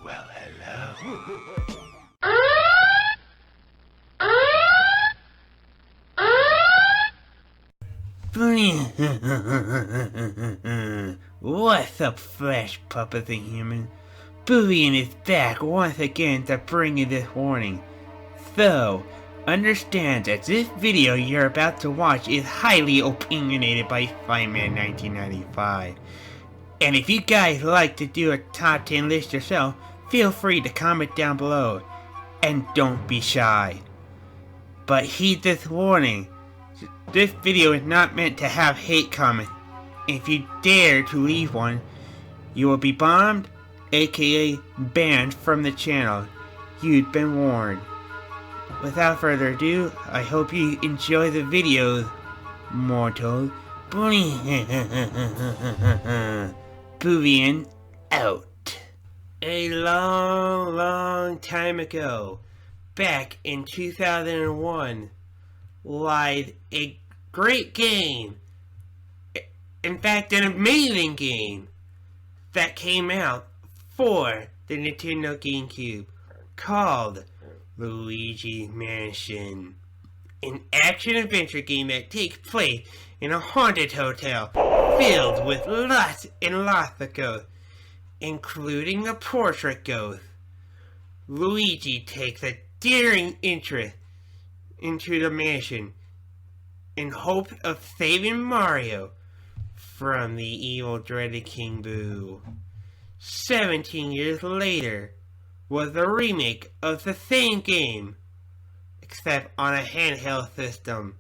Well, hello. What's up, fresh puppets and humans? Boolean is back once again to bring you this warning. So, understand that this video you're about to watch is highly opinionated by Fightman1995. And if you guys like to do a top 10 list yourself, feel free to comment down below. And don't be shy. But heed this warning. This video is not meant to have hate comments. If you dare to leave one, you will be bombed, aka banned from the channel. You've been warned. Without further ado, I hope you enjoy the videos, mortals. Boolean out. A long time ago, back in 2001, lies a great game. In fact, an amazing game that came out for the Nintendo GameCube called Luigi Mansion. An action-adventure game that takes place in a haunted hotel filled with lots and lots of ghosts, including a portrait ghost. Luigi takes a daring interest into the mansion in hopes of saving Mario from the evil dreaded King Boo. 17 years later was a remake of the same game, except on a handheld system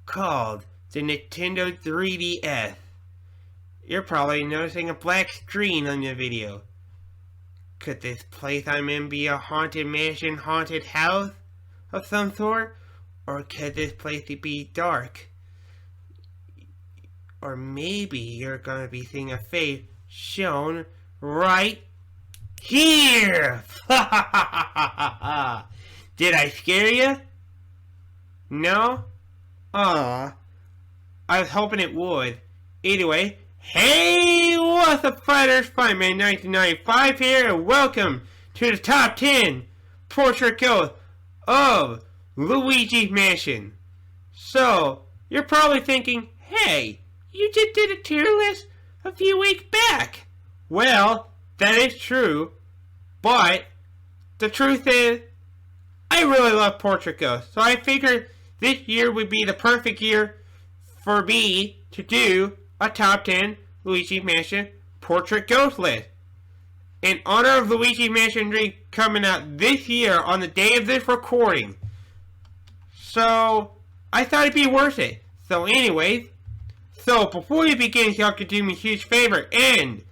called the Nintendo 3DS. You're probably noticing a black screen on the video. Could this place I'm in be a haunted mansion, haunted house of some sort? Or could this place be dark? Or maybe you're gonna be seeing a face shown right here! Did I scare you? No? Aw. I was hoping it would. Anyway, hey, what's up, fighters? Fightman1995 here, and welcome to the top 10 portrait ghost of Luigi Mansion. So, you're probably thinking, hey, you just did a tier list a few weeks back. Well, that is true, but the truth is, I really love portrait ghosts, so I figured this year would be the perfect year for me to do a top 10 Luigi Mansion portrait ghost list. In honor of Luigi Mansion 3 coming out this year on the day of this recording. So, I thought it'd be worth it. So anyways, before you begin, y'all could do me a huge favor and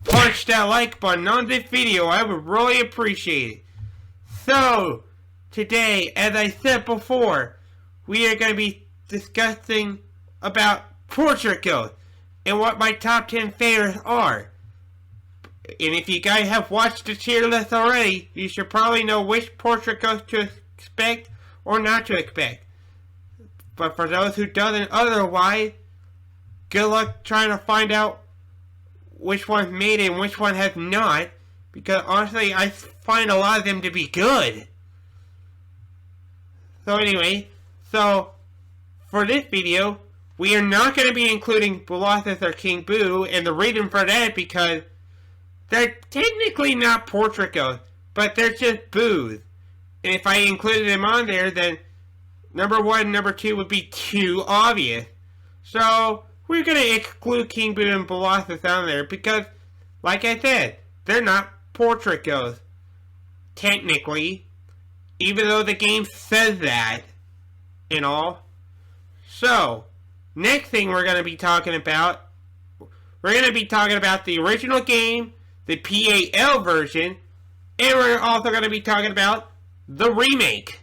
punch that like button on this video. I would really appreciate it. So, today, as I said before, we are going to be discussing about portrait ghosts and what my top 10 favorites are. And if you guys have watched the tier list already, you should probably know which portrait ghost to expect or not to expect. But for those who doesn't otherwise, good luck trying to find out which one's made it and which one has not, because honestly I find a lot of them to be good. So anyway, for this video, we are not going to be including Colossus or King Boo, and the reason for that because they're technically not portrait ghosts, but they're just boos. And if I included them on there, then number 1 and number 2 would be too obvious. So, we're going to exclude King Boo and Colossus on there because, like I said, they're not portrait ghosts. Technically. Even though the game says that and all. So, next thing we're going to be talking about, we're going to be talking about the original game, the PAL version, and we're also going to be talking about the remake.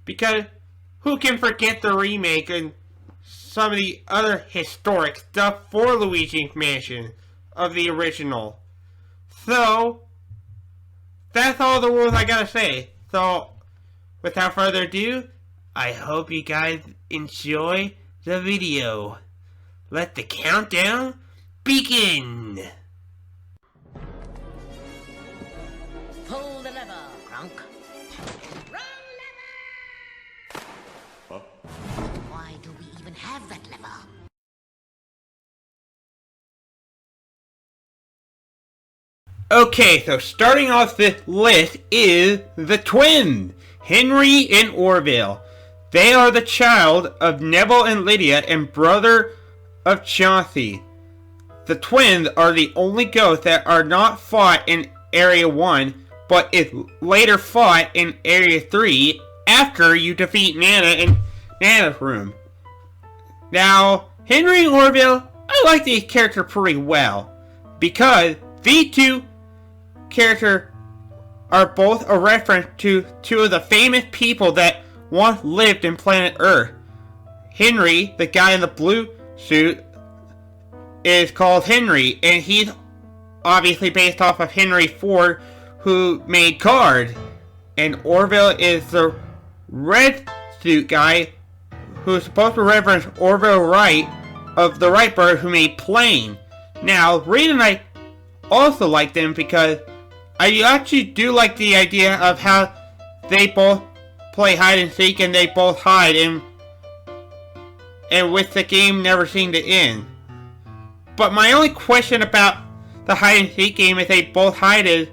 Because who can forget the remake and some of the other historic stuff for Luigi's Mansion of the original. So, that's all the rules I gotta say. So, without further ado, I hope you guys enjoy the video. Let the countdown begin. Pull the lever, Crunk. Wrong lever! Huh? Why do we even have that lever? Okay, so starting off this list is the twins, Henry and Orville. They are the child of Neville and Lydia and brother of Chauncey. The twins are the only ghosts that are not fought in Area 1, but is later fought in Area 3 after you defeat Nana in Nana's room. Now, Henry and Orville, I like these characters pretty well, because these two characters are both a reference to two of the famous people that once lived in planet Earth. Henry, the guy in the blue suit, is called Henry, and he's obviously based off of Henry Ford, who made cars. And Orville is the red suit guy, who's supposed to reference Orville Wright of the Wright brothers, who made Plane. Now, the reason I also like them because I actually do like the idea of how they both play hide and seek and they both hide, and with the game never seemed to end. But my only question about the hide and seek game, if they both hide, is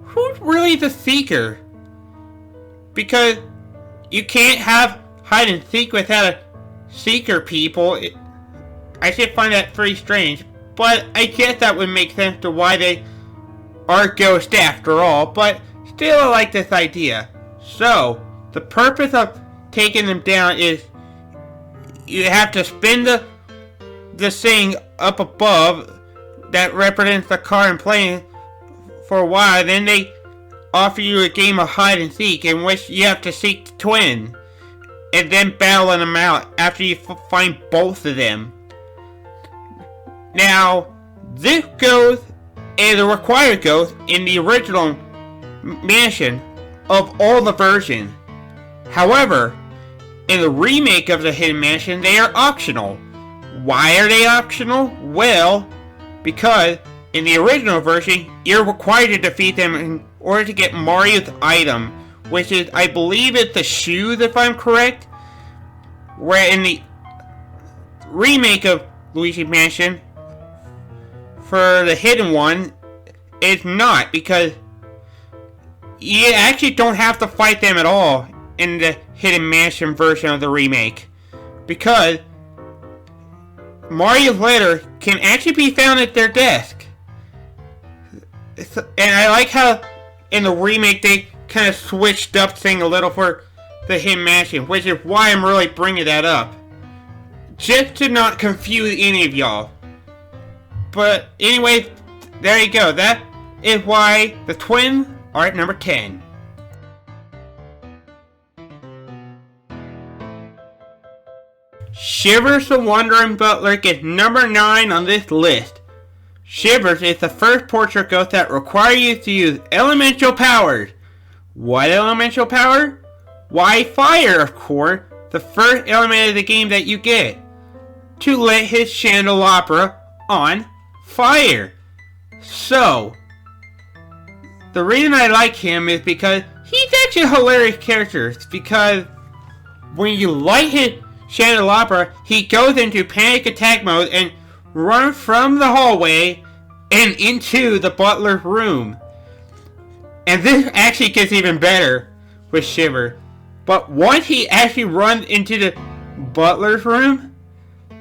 who's really the seeker? Because you can't have hide and seek without a seeker, people. I should find that pretty strange, but I guess that would make sense to why they are ghosts after all, but still I like this idea. So, the purpose of taking them down is you have to spin the thing up above that represents the car and plane for a while, then they offer you a game of hide and seek in which you have to seek the twin and then battle them out after you find both of them. Now, this ghost is a required ghost in the original mansion of all the versions. However, in the remake of the Hidden Mansion, they are optional. Why are they optional? Well, because in the original version, you're required to defeat them in order to get Mario's item, which is, I believe it's the shoes, if I'm correct. Where in the remake of Luigi Mansion, for the hidden one, it's not, because you actually don't have to fight them at all in the Hidden Mansion version of the remake, because Mario's letter can actually be found at their desk. And I like how in the remake they kind of switched up things a little for the Hidden Mansion, which is why I'm really bringing that up, just to not confuse any of y'all. But anyway, there you go. That is why the twins are at number 10. Shivers the Wandering Butler gets number 9 on this list. Shivers is the first portrait ghost that requires you to use elemental powers. What elemental power? Why, fire, of course, the first element of the game that you get, to lit his candelabra on fire. So, the reason I like him is because he's actually a hilarious character. It's because when you light his candelabra, he goes into panic attack mode and runs from the hallway and into the butler's room. And this actually gets even better with Shiver. But once he actually runs into the butler's room,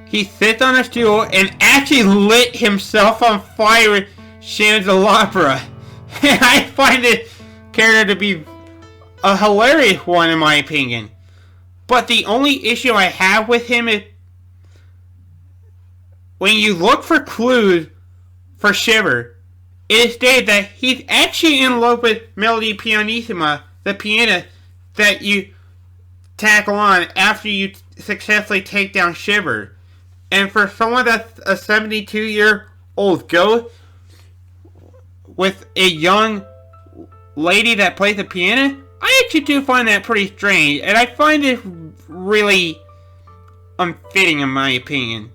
he sits on a stool and actually lit himself on fire with candelabra. And I find this character to be a hilarious one in my opinion. But the only issue I have with him is when you look for clues for Shiver, it is stated that he's actually in love with Melody Pianissima, the pianist that you tackle on after you successfully take down Shiver. And for someone that's a 72-year-old ghost with a young lady that plays the piano, I actually do find that pretty strange. And I find it really unfitting in my opinion.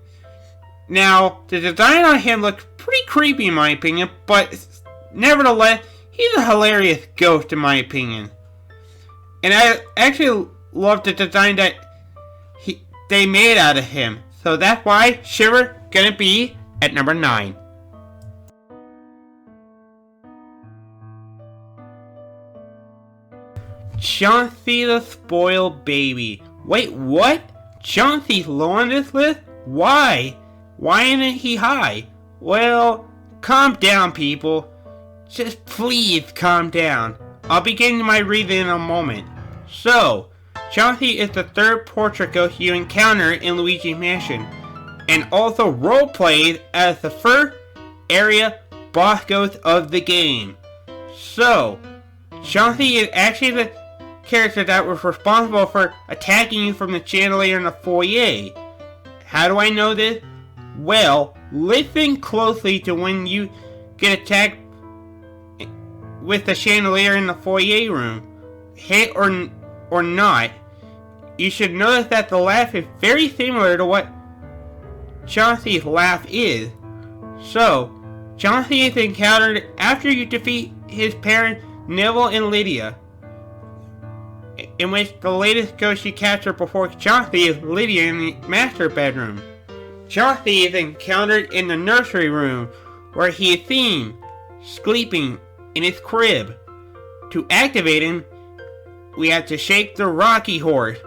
Now, the design on him looks pretty creepy in my opinion, but nevertheless, he's a hilarious ghost in my opinion. And I actually love the design that they made out of him. So that's why Shiver gonna be at number 9. Chauncey the Spoiled Baby. Wait, what? Chauncey's low on this list? Why? Why isn't he high? Well, calm down, people. Just please calm down. I'll begin my reading in a moment. So, Chauncey is the third portrait ghost you encounter in Luigi's Mansion, and also role-played as the first area boss ghost of the game. So, Chauncey is actually the character that was responsible for attacking you from the chandelier in the foyer. How do I know this? Well, listen closely to when you get attacked with the chandelier in the foyer room. Hit or not, you should notice that the laugh is very similar to what Chauncey's laugh is. So, Chauncey is encountered after you defeat his parents Neville and Lydia, in which the latest ghost you capture before Chauncey is Lydia in the master bedroom. Chauncey is encountered in the nursery room, where he is seen sleeping in his crib. To activate him, we have to shake the Rocky Horse,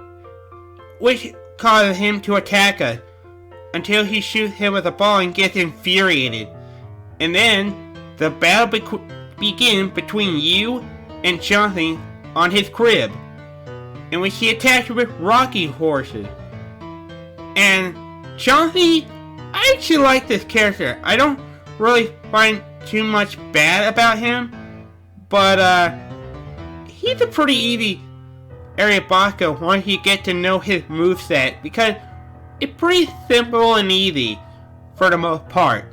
which causes him to attack us, until he shoots him with a ball and gets infuriated. And then, the battle begins between you and Chauncey on his crib, in which he attacks you with Rocky Horses. And Chauncey, I actually like this character. I don't really find too much bad about him, but he's a pretty easy area boss ghost once you get to know his moveset, because it's pretty simple and easy for the most part.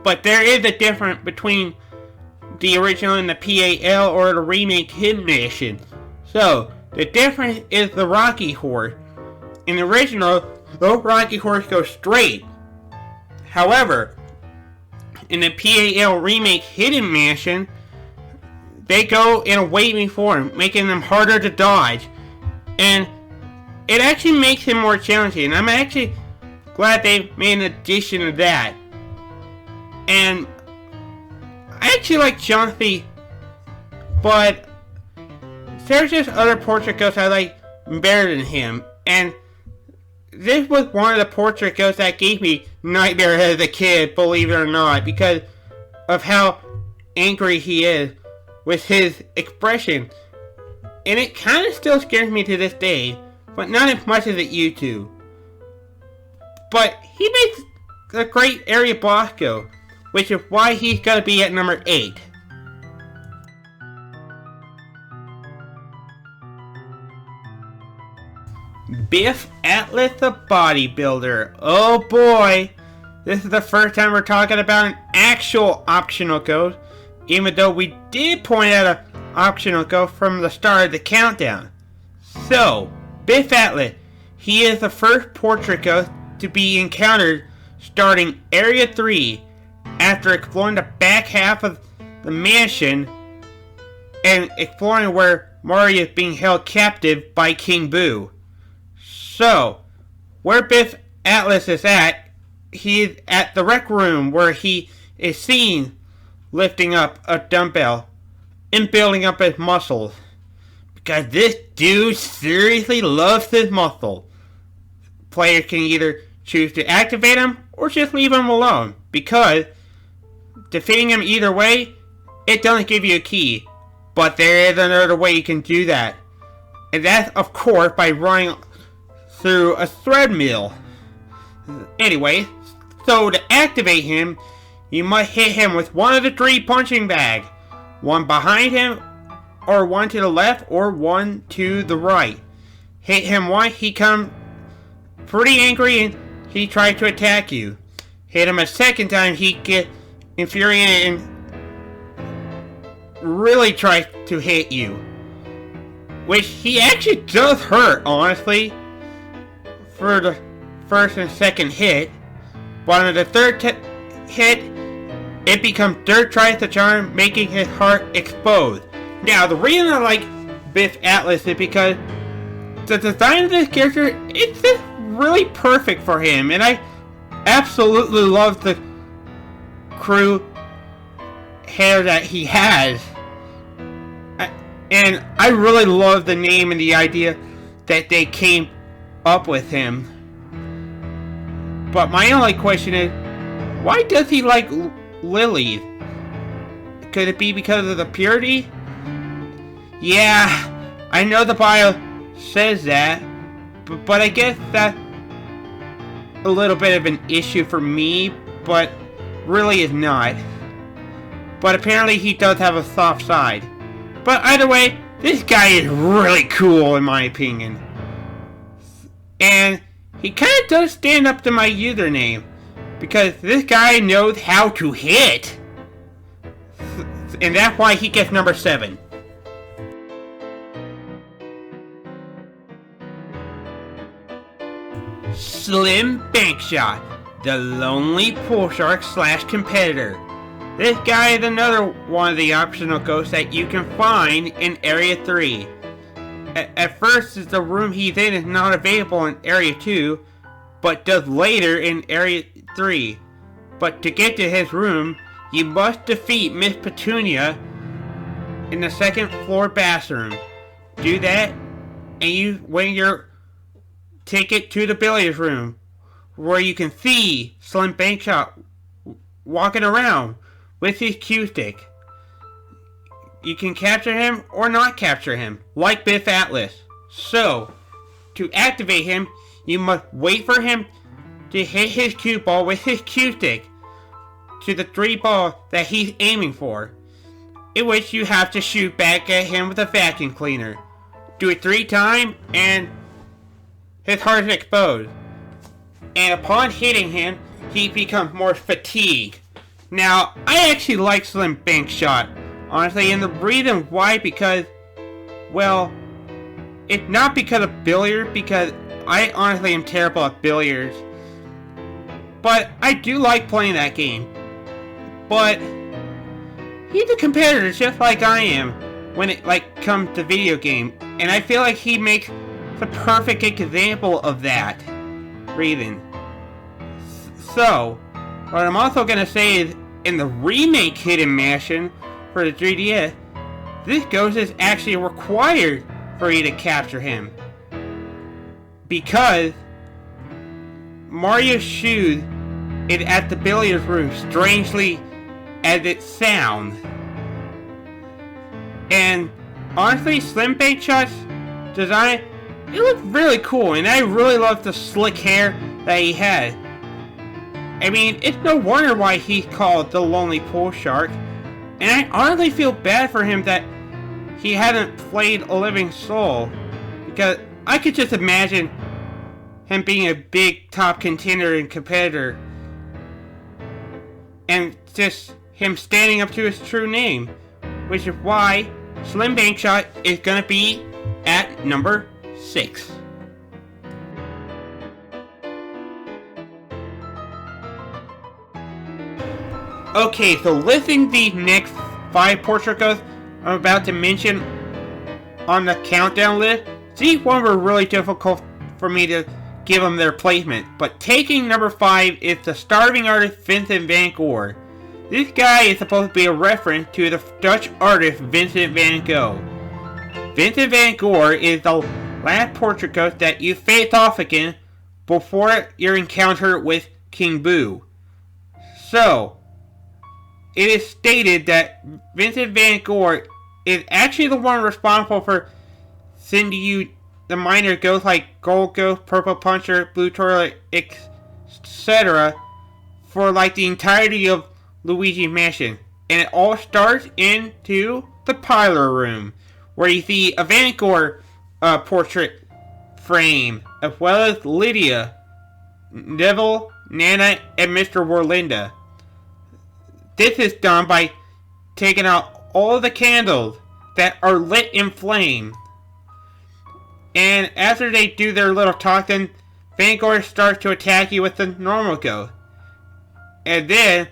But there is a difference between the original and the PAL or the remake Hidden Mission. So, the difference is the Rocky Horse. In the original, those Rocky Horse go straight. However, in the PAL remake Hidden Mission, they go in a waving form, making them harder to dodge. And it actually makes him more challenging. And I'm actually glad they made an addition to that. And I actually like Chauncey, but there's just other portrait ghosts I like better than him. And this was one of the portrait ghosts that gave me nightmares as a kid, believe it or not, because of how angry he is with his expression. And it kind of still scares me to this day, but not as much as it used to. But he makes a great area boss ghost, which is why he's gonna be at number 8. Biff Atlas the Bodybuilder. Oh boy! This is the first time we're talking about an actual optional ghost, even though we did point out an optional ghost from the start of the countdown. So, Biff Atlas, he is the first portrait ghost to be encountered starting Area 3 after exploring the back half of the mansion and exploring where Mario is being held captive by King Boo. So, where Biff Atlas is at, he is at the rec room where he is seen lifting up a dumbbell and building up his muscles. Because this dude seriously loves his muscles. Players can either choose to activate him or just leave him alone, because defeating him either way, it doesn't give you a key. But there is another way you can do that. And that's, of course, by running through a thread mill. Anyway, so to activate him, you must hit him with one of the 3 punching bags. One behind him, or one to the left, or one to the right. Hit him once, he comes pretty angry and he tries to attack you. Hit him a second time, he gets infuriated and really tries to hit you. which he actually does hurt, honestly, for the first and second hit. But on the third hit, it becomes Dirt tries the charm, making his heart explode. Now, the reason I like Biff Atlas is because the design of this character, it's just really perfect for him, and I absolutely love the crew hair that he has. And I really love the name and the idea that they came up with him. But my only question is, why does he like lilies? Could it be because of the purity? Yeah, I know the bio says that, but I guess that's a little bit of an issue for me, but really is not. But apparently he does have a soft side. But either way, this guy is really cool in my opinion. And he kind of does stand up to my username, because this guy knows how to hit. And that's why he gets number 7. Slim Bankshot, the lonely pool shark / competitor. This guy is another one of the optional ghosts that you can find in Area 3. At first, the room he's in is not available in Area 2, but does later in Area 3. But to get to his room, you must defeat Miss Petunia in the second floor bathroom. Do that, and you win your ticket to the billiards room, where you can see Slim Bankshot walking around with his cue stick. You can capture him or not capture him, like Biff Atlas. So, to activate him, you must wait for him to hit his cue ball with his cue stick to the 3 balls that he's aiming for, in which you have to shoot back at him with a vacuum cleaner. Do it 3 times and his heart is exposed. And upon hitting him, he becomes more fatigued. Now, I actually like Slim Bankshot, honestly, and the reason why, because, well, it's not because of billiards, because I honestly am terrible at billiards, but I do like playing that game. But he's a competitor just like I am when it comes to video game, and I feel like he makes the perfect example of that reason. So, what I'm also gonna say is, in the remake Hidden Mansion for the 3DS, this ghost is actually required for you to capture him, because Mario's shoes is at the billiards room, strangely as it sounds. And honestly, Slim Bankshot's design, it looks really cool, and I really love the slick hair that he had. I mean, it's no wonder why he's called the Lonely Pool Shark, and I honestly feel bad for him that he hasn't played a living soul, because I could just imagine him being a big top contender and competitor, and just him standing up to his true name, which is why Slim Bankshot is gonna be at number 6. Okay, so listing the next 5 portrait ghosts I'm about to mention on the countdown list, these ones were really difficult for me to give them their placement, but taking number 5 is the starving artist Vincent van Gogh. This guy is supposed to be a reference to the Dutch artist Vincent van Gogh. Vincent van Gogh is the last portrait ghost that you face off again before your encounter with King Boo. So, it is stated that Vincent van Gogh is actually the one responsible for sending you the minor ghosts like Gold Ghost, Purple Puncher, Blue Toilet, etc. for the entirety of Luigi Mansion. And it all starts into the parlor room, where you see a Van Gogh portrait frame, as well as Lydia, Neville, Nana, and Mr. Warlinda. This is done by taking out all the candles that are lit in flame. And after they do their little talk, then Vangor starts to attack you with the normal ghost. And then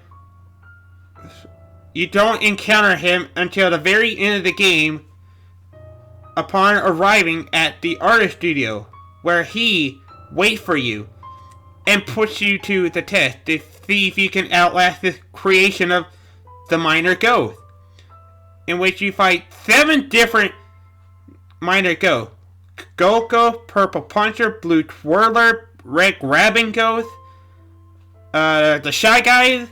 you don't encounter him until the very end of the game upon arriving at the artist studio, where he waits for you and puts you to the test to see if you can outlast this creation of the minor ghost, in which you fight 7 different minor ghosts. Gold Ghost, Purple Puncher, Blue Twirler, Red Grabbing Ghost, the Shy Guys,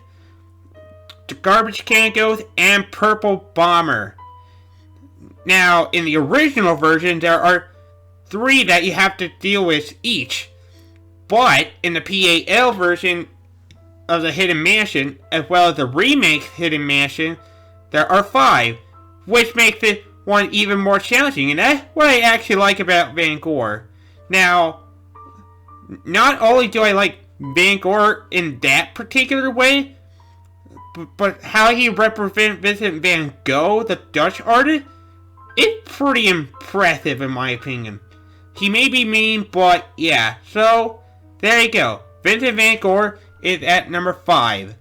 the Garbage Can Ghost, and Purple Bomber. Now, in the original version, there are 3 that you have to deal with each. But, in the PAL version of the Hidden Mansion, as well as the remake Hidden Mansion, there are 5, which makes it one even more challenging, and that's what I actually like about Vangor. Now, not only do I like Vangor in that particular way, but how he represents Vincent van Gogh, the Dutch artist, is pretty impressive in my opinion. He may be mean, but yeah, so there you go. Vincent van Gogh is at number 5.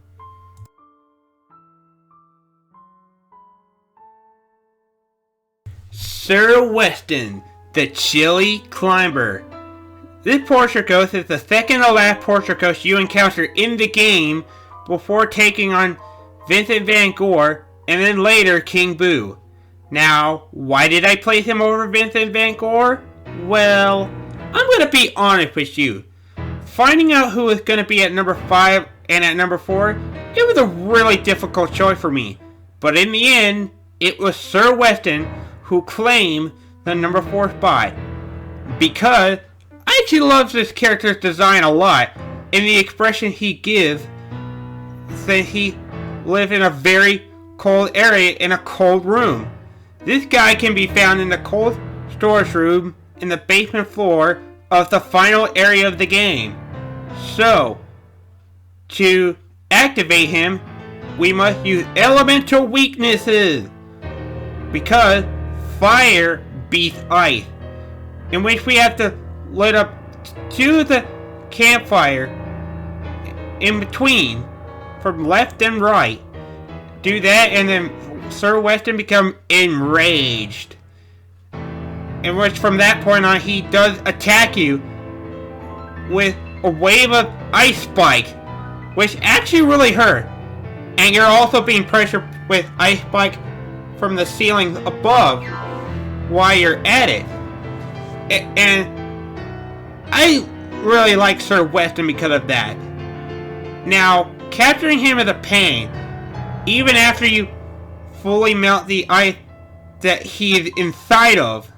Sir Weston, the Chilly Climber. This portrait ghost is the second to last portrait ghost you encounter in the game before taking on Vincent van Gogh and then later King Boo. Now, why did I place him over Vincent van Gogh? Well, I'm going to be honest with you. Finding out who was going to be at number 5 and at number 4, it was a really difficult choice for me. But in the end, it was Sir Weston who claimed the number 4 spot. Because I actually love this character's design a lot, and the expression he gives that he lives in a very cold area in a cold room. This guy can be found in the cold storage room in the basement floor of the final area of the game. So, to activate him, we must use elemental weaknesses, because fire beats ice, in which we have to light up to the campfire in between from left and right. Do that, and then Sir Weston becomes enraged, in which from that point on he does attack you with a wave of ice spike, which actually really hurt. And you're also being pressured with ice spike from the ceiling above while you're at it. And I really like Sir Weston because of that. Now, capturing him is a pain, even after you fully melt the ice that he is inside of.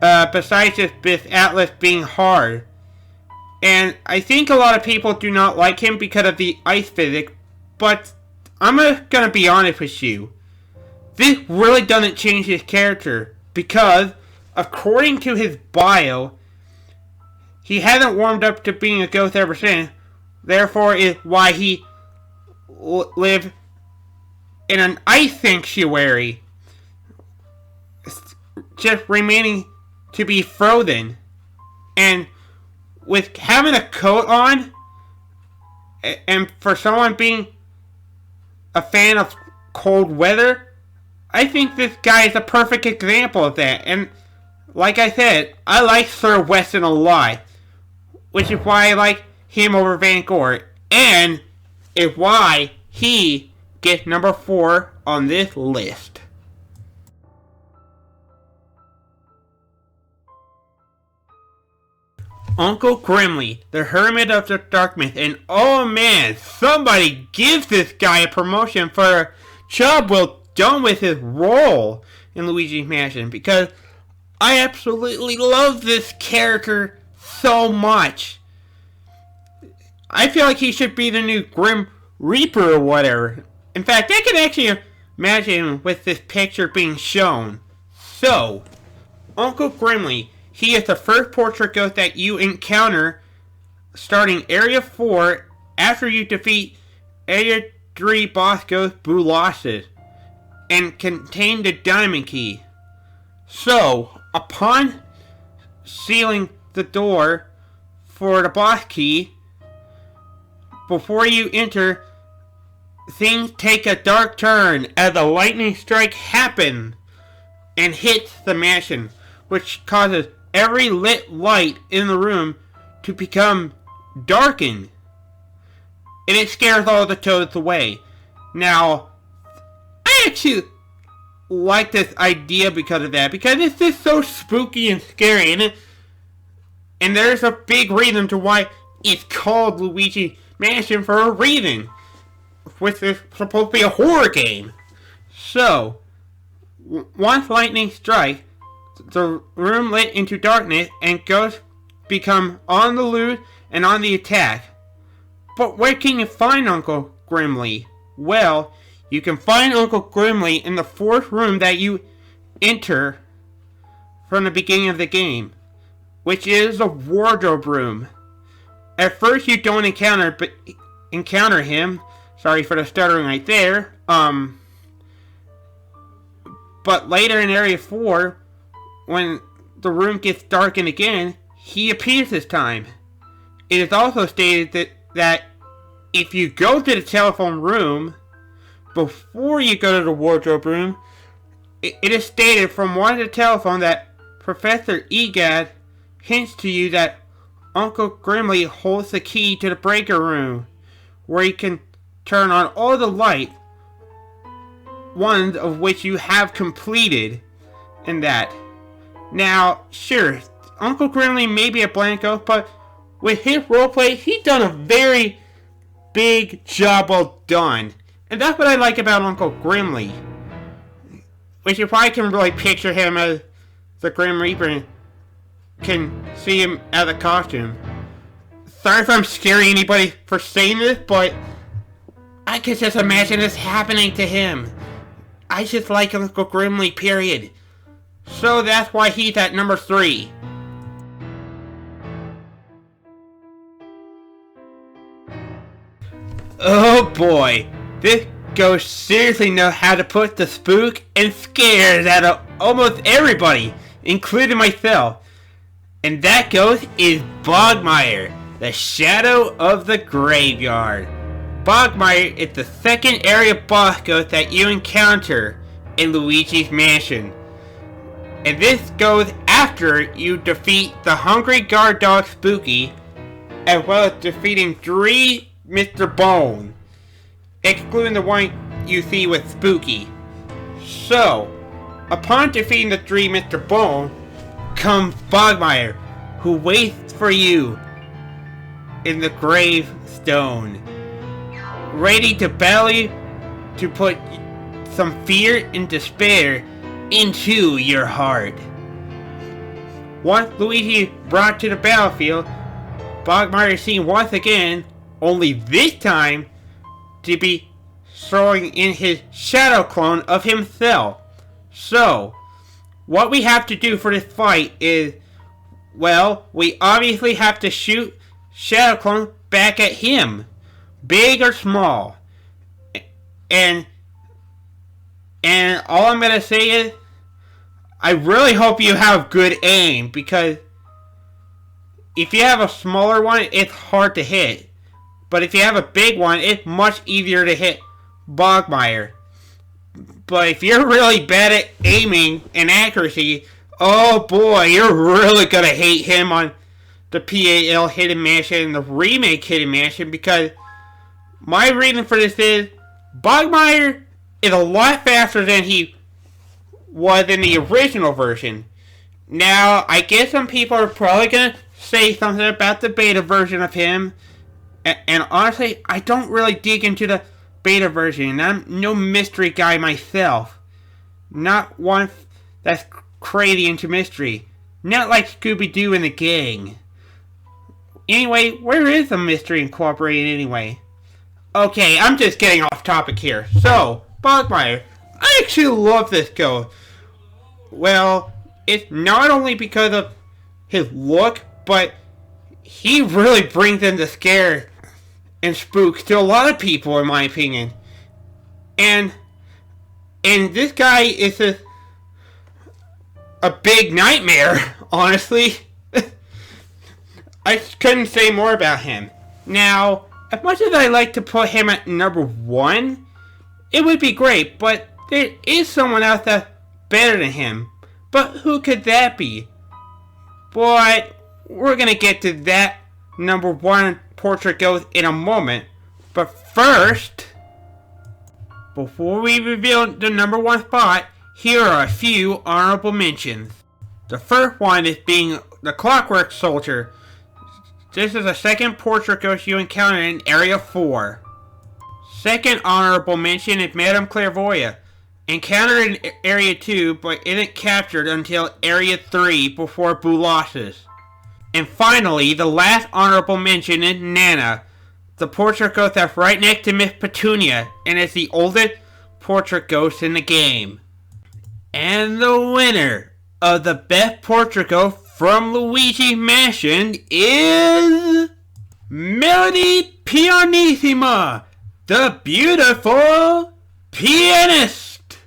Besides just Biff Atlas being hard. And I think a lot of people do not like him because of the ice physics, but I'm gonna be honest with you. This really doesn't change his character, because according to his bio, he hasn't warmed up to being a ghost ever since. Therefore is why he lived in an ice sanctuary, just remaining to be frozen. And with having a coat on, and for someone being a fan of cold weather, I think this guy is a perfect example of that. And like I said, I like Sir Weston a lot, which is why I like him over Van Gogh, and is why he gets number 4 on this list. Uncle Grimly, the Hermit of the Darkness, and oh man, somebody gives this guy a promotion for a job well done with his role in Luigi's Mansion, because I absolutely love this character so much. I feel like he should be the new Grim Reaper or whatever. In fact, I can actually imagine him with this picture being shown. So, Uncle Grimly, he is the first portrait ghost that you encounter starting Area 4 after you defeat Area 3 boss ghost Boolossus and contain the Diamond Key. So, upon sealing the door for the boss key. Before you enter, things take a dark turn as a lightning strike happens and hits the mansion, which causes every lit light in the room to become darkened. And it scares all the toads away. Now, I actually like this idea because of that, because it's just so spooky and scary, and there's a big reason to why it's called Luigi Mansion for a reason, which is supposed to be a horror game. So, once lightning strikes, the room lit into darkness and ghosts become on the loose and on the attack. But where can you find Uncle Grimly? Well, you can find Uncle Grimly in the fourth room that you enter from the beginning of the game, which is the wardrobe room. At first you don't encounter him. Sorry for the stuttering right there. But later in Area 4, when the room gets darkened again, he appears this time. It is also stated that if you go to the telephone room before you go to the wardrobe room, it is stated from one of the telephone that Professor Egad hints to you that Uncle Grimly holds the key to the breaker room, where he can turn on all the lights, one of which you have completed in that. Now, sure, Uncle Grimly may be a blank ghost, but with his roleplay, he's done a very big job well done. And that's what I like about Uncle Grimly. Which you probably can really picture him as the Grim Reaper and can see him as a costume. Sorry if I'm scaring anybody for saying this, but I could just imagine this happening to him. I just like Uncle Grimly, period. So that's why he's at number 3. Oh boy, this ghost seriously knows how to put the spook and scares out of almost everybody, including myself. And that ghost is Bog Meyer, the shadow of the graveyard. Bog Meyer is the second area boss ghost that you encounter in Luigi's Mansion. And this goes after you defeat the Hungry Guard Dog Spooky, as well as defeating 3 Mr. Bone, excluding the one you see with Spooky. So, upon defeating the 3 Mr. Bone, comes Bog Meyer, who waits for you in the gravestone, ready to battle you to put some fear and despair into your heart. Once Luigi brought to the battlefield, Bog Meyer is seen once again, only this time to be throwing in his shadow clone of himself. So, what we have to do for this fight is, well, we obviously have to shoot shadow clone back at him, big or small. And all I'm gonna say is, I really hope you have good aim, because if you have a smaller one, it's hard to hit. But if you have a big one, it's much easier to hit Bog Meyer. But if you're really bad at aiming and accuracy, oh boy, you're really gonna hate him on the PAL Hidden Mansion and the remake Hidden Mansion, because my reason for this is Bog Meyer is a lot faster than he was in the original version. Now, I guess some people are probably gonna say something about the beta version of him, and honestly, I don't really dig into the beta version. I'm no mystery guy myself. Not one that's crazy into mystery. Not like Scooby-Doo and the gang. Anyway, where is the mystery incorporated anyway? Okay, I'm just getting off topic here. So, Bog Meyer, I actually love this ghost. Well, it's not only because of his look, but he really brings in the scare and spooks to a lot of people, in my opinion. And this guy is a big nightmare, honestly. I couldn't say more about him. Now, as much as I like to put him at number 1, it would be great, but there is someone else that's better than him. But who could that be? But we're gonna get to that number 1 portrait ghost in a moment. But first, before we reveal the number 1 spot, here are a few honorable mentions. The first one is being the Clockwork Soldier. This is the second portrait ghost you encounter in Area 4. Second honorable mention is Madame Clairvoyant. Encountered in Area 2, but isn't captured until Area 3 before Boolossus. And finally, the last honorable mention is Nana, the portrait ghost that's right next to Miss Petunia, and is the oldest portrait ghost in the game. And the winner of the best portrait ghost from Luigi Mansion is Melody Pianissima, the beautiful pianist.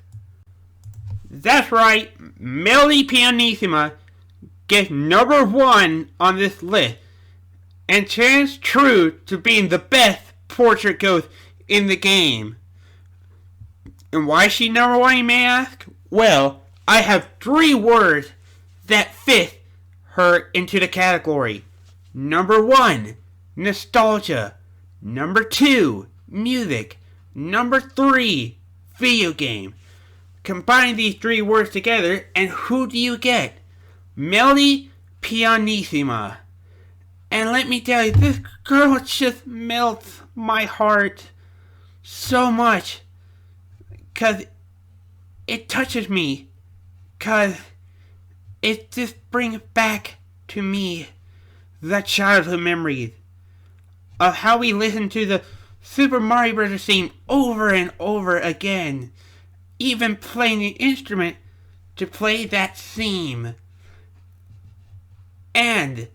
That's right, Melody Pianissima gets number 1 on this list and stands true to being the best portrait ghost in the game. And why is she number 1, you may ask? Well, I have 3 words that fit her into the category. Number 1, nostalgia. Number 2, music. Number 3, video game. Combine these 3 words together, and who do you get? Melody Pianissima. And let me tell you, this girl just melts my heart so much. 'Cause it touches me. 'Cause it just brings back to me the childhood memories of how we listened to the Super Mario Bros. Theme over and over again. Even playing the instrument to play that theme. And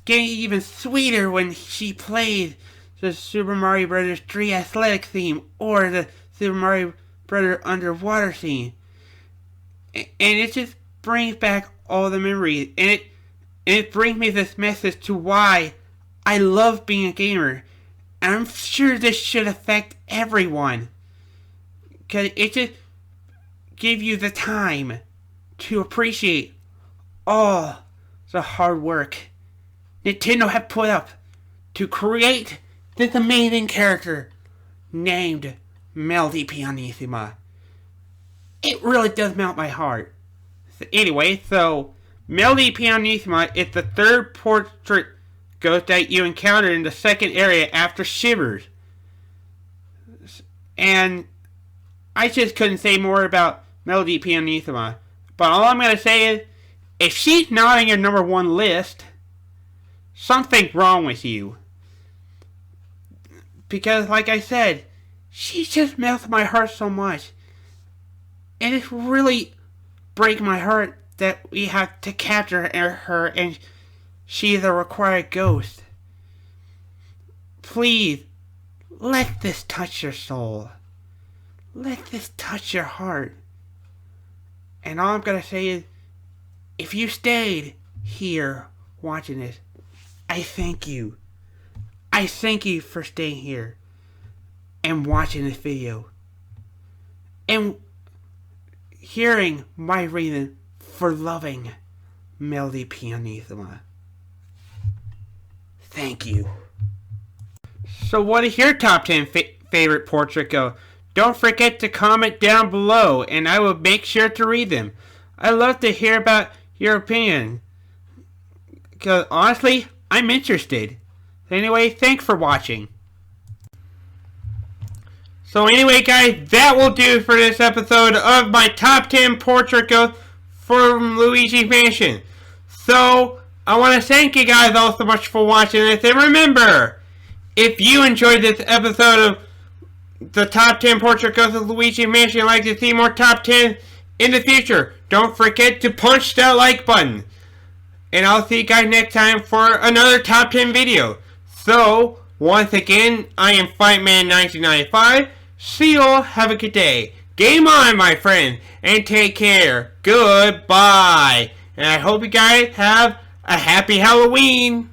getting even sweeter when she played the Super Mario Bros. 3 Athletic theme or the Super Mario Bros. Underwater theme. And it just brings back all the memories. And it brings me this message to why I love being a gamer. And I'm sure this should affect everyone. Because it just gives you the time to appreciate all the hard work Nintendo have put up to create this amazing character named Melody Pianissima. It really does melt my heart. Anyway, so Melody Pianissima is the third portrait ghost that you encounter in the second area after Shivers. And I just couldn't say more about Melody Pianissima. But all I'm going to say is, if she's not on your number 1 list, something's wrong with you. Because, like I said, she just melts my heart so much. And it really breaks my heart that we have to capture her and she is a required ghost. Please, let this touch your soul. Let this touch your heart. And all I'm going to say is, if you stayed here watching this, I thank you. I thank you for staying here and watching this video. And hearing my reason for loving Melody Pianissima. Thank you. So what is your top 10 favorite portrait go? Don't forget to comment down below and I will make sure to read them. I love to hear about your opinion. Because honestly, I'm interested. Anyway, thanks for watching. So anyway guys, that will do for this episode of my top 10 portrait ghosts from Luigi Mansion. So, I want to thank you guys all so much for watching this. And remember, if you enjoyed this episode of the top 10 portrait ghosts of Luigi Mansion and like to see more top 10 in the future, don't forget to punch that like button. And I'll see you guys next time for another top 10 video. So, once again, I am Fightman1995. See you all, have a good day. Game on, my friends, and take care. Goodbye. And I hope you guys have A happy Halloween!